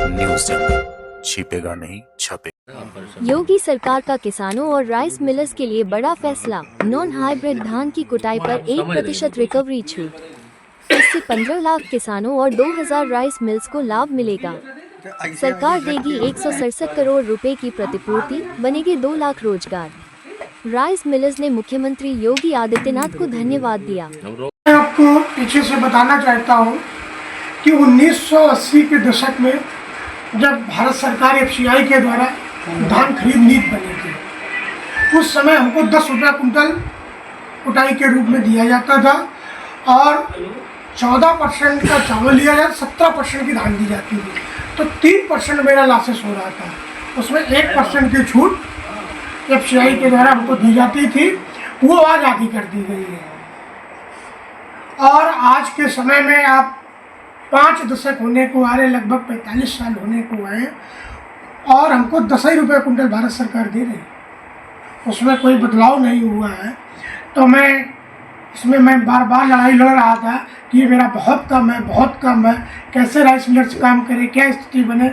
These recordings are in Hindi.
न्यूज़ जनता, छिपेगा नहीं छपे। योगी सरकार का किसानों और राइस मिलर्स के लिए बड़ा फैसला, नॉन हाइब्रिड धान की कुटाई पर 1% रिकवरी छूट। इससे 15 लाख किसानों और 2000 राइस मिल्स को लाभ मिलेगा। सरकार देगी 167 करोड़ रुपए की प्रतिपूर्ति, बनेंगे 2 लाख रोजगार। राइस मिलर्स ने मुख्यमंत्री योगी आदित्यनाथ को धन्यवाद दिया। मैं आपको पीछे से बताना चाहता हूँ कि 1980 के दशक में जब भारत सरकार FCI के द्वारा धान खरीद नीति बनी थी, उस समय हमको 10 रुपये कुंटल कुटाई के रूप में दिया जाता था और 14% का चावल लिया जाता, 17% की धान दी जाती थी। तो 3% मेरा लॉसेस हो रहा था। उसमें 1% की छूट FCI के द्वारा हमको दी जाती थी, वो आज आधी कर दी गई है। और आज के समय में आप 5 दशक होने को आ रहे, लगभग 45 साल होने को आए और हमको 10 ही रुपये कुंटल भारत सरकार दे रही, उसमें कोई बदलाव नहीं हुआ है। तो मैं बार बार लड़ाई लड़ रहा था कि ये मेरा बहुत कम है, कैसे राइस मिलर्स काम करें, क्या स्थिति बने।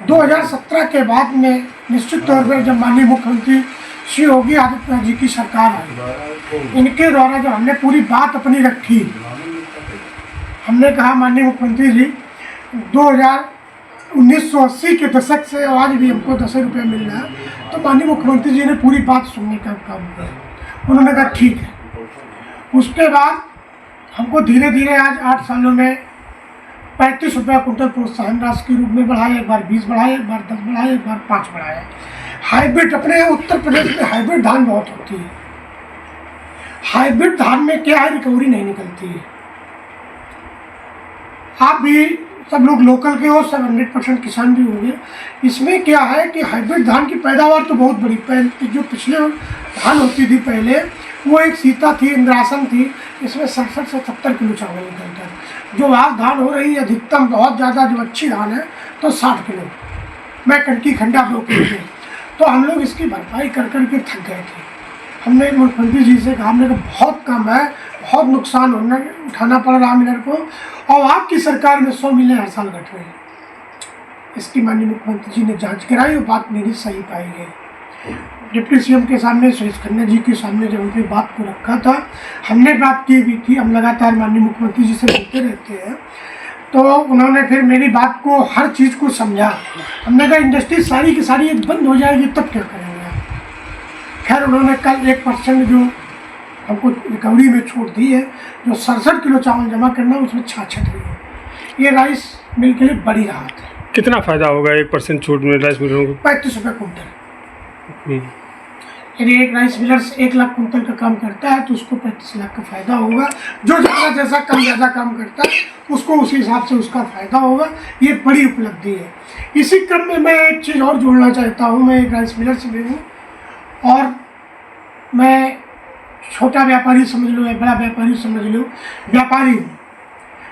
2017 के बाद में निश्चित तौर पर जब माननीय मुख्यमंत्री श्री योगी आदित्यनाथ जी की सरकार आई, इनके द्वारा जब हमने पूरी बात अपनी रखी, हमने कहा माननीय मुख्यमंत्री जी 1980 के दशक से आज भी हमको 10 रुपये मिल रहा है, तो माननीय मुख्यमंत्री जी ने पूरी बात सुनने का काम किया। उन्होंने कहा ठीक है। उसके बाद हमको धीरे धीरे आज 8 सालों में 35 रुपये कुंटल प्रोत्साहन राशि के रूप में बढ़ाया, एक बार 20 बढ़ाया, एक बार 10 बढ़ाया, एक बार 5 बढ़ाया। हाइब्रिड, अपने उत्तर प्रदेश में हाइब्रिड धान बहुत होती है। हाइब्रिड धान में क्या है, रिकवरी नहीं निकलती है। आप भी सब लोग लोकल के हो, सब 100% किसान भी होंगे। इसमें क्या है कि हाइब्रिड धान की पैदावार तो बहुत बड़ी, पहले जो पिछले धान होती थी पहले, वो एक सीता थी, इंद्रासन थी, इसमें 67 से 70 किलो चावल निकलता है। जो आज धान हो रही है अधिकतम बहुत ज़्यादा, जो अच्छी धान है तो 60 किलो, मैं कनकी खंडा 2 किलो। तो हम लोग इसकी भरपाई कर के थक गए थे। हमने मुख्यमंत्री जी से कहा, हमने कहा बहुत कम है, बहुत नुकसान उठाना पड़ रहा मिलर को, और आपकी सरकार में 100 मिलें हर साल घट रही है। इसकी माननीय मुख्यमंत्री जी ने जांच कराई और बात मेरी सही पाई गई। डिप्टी CM के सामने, सुरेश खन्ना जी के सामने जब उनकी बात को रखा था, हमने बात की भी थी, हम लगातार माननीय मुख्यमंत्री जी से मिलते रहते हैं, तो उन्होंने फिर मेरी बात को, हर चीज़ को समझा। हमने कहा इंडस्ट्री सारी की सारी बंद हो जाएगी तब क्या करेंगे। खैर उन्होंने कल 1% जो हमको रिकवरी में छूट दी है, जो 67 किलो चावल जमा करना, उसमें 66 हुई। ये राइस मिल के लिए बड़ी राहत है। कितना फ़ायदा होगा 1% छूट में राइस मिलरों को? 35 रुपये कुंटल। यदि एक राइस मिलर्स 1 लाख कुंटल का काम करता है तो उसको 35 लाख का फ़ायदा होगा। जो जैसा कम ज़्यादा काम करता है उसको उसी हिसाब से उसका फ़ायदा होगा। ये बड़ी उपलब्धि है। इसी क्रम में मैं एक चीज़ और जोड़ना चाहता हूँ। मैं एक राइस मिलर से भी हूँ और मैं छोटा व्यापारी समझ लो या बड़ा व्यापारी समझ लो, व्यापारी हूँ।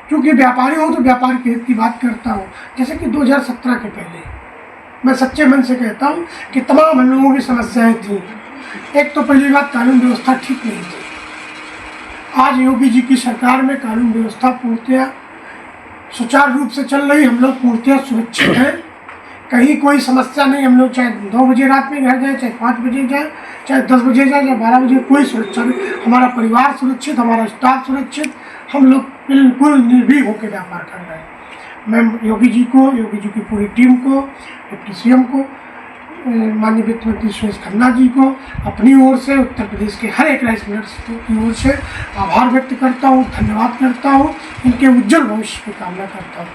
क्योंकि व्यापारी हूँ तो व्यापार के हित की बात करता हूँ। जैसे कि 2017 के पहले मैं सच्चे मन से कहता हूँ कि तमाम हम लोगों की समस्याएं थी। एक तो पहली बात, कानून व्यवस्था ठीक नहीं थी। आज योगी जी की सरकार में कानून व्यवस्था पूर्णतः सुचारू रूप से चल रही, हम लोग पूर्णतः सुरक्षित हैं, कहीं कोई समस्या नहीं। हम लोग चाहे 2 बजे रात में घर जाए, चाहे 5 बजे जाए, चाहे 10 बजे जाए, चाहे 12 बजे, कोई सुरक्षा नहीं। हमारा परिवार सुरक्षित, हमारा स्टाफ सुरक्षित, हम लोग बिल्कुल निर्भीक होकर व्यापार कर रहे हैं। मैं योगी जी की पूरी टीम को, डिप्टी CM को, माननीय वित्त मंत्री सुरेश खन्ना जी को, अपनी ओर से, उत्तर प्रदेश के हर एक राइस मिलर्स की ओर से आभार व्यक्त करता हूँ, धन्यवाद करता हूँ, इनके उज्जवल भविष्य की कामना करता हूँ।